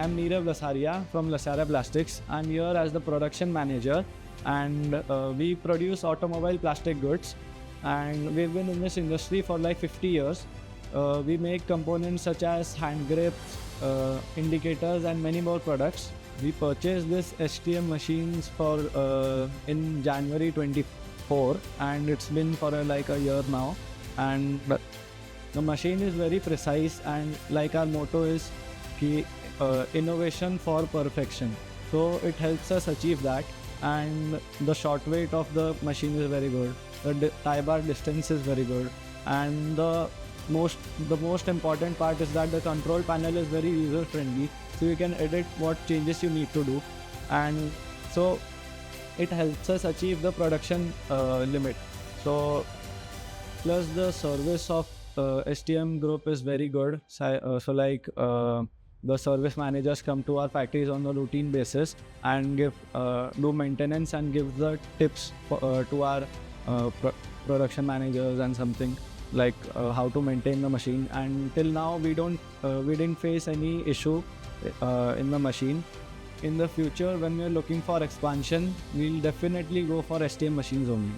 I'm Nirav Lasaria from Lasaria Plastics. I'm here as the production manager, and we produce automobile plastic goods. And we've been in this industry for like 50 years. We make components such as hand grips, indicators, and many more products. We purchased this STM machines for in January 24, and it's been for like a year now. And the machine is very precise, and like our motto is innovation for perfection. So it helps us achieve that, and the short weight of the machine is very good. The tie bar distance is very good, and the most important part is that the control panel is very user friendly, so you can edit what changes you need to do, and so it helps us achieve the production limit. So plus the service of STM group is very good. The service managers come to our factories on a routine basis and do maintenance and give the tips to our production managers and something like how to maintain the machine. And till now we didn't face any issue in the machine. In the future, when we are looking for expansion, we'll definitely go for STM machines only.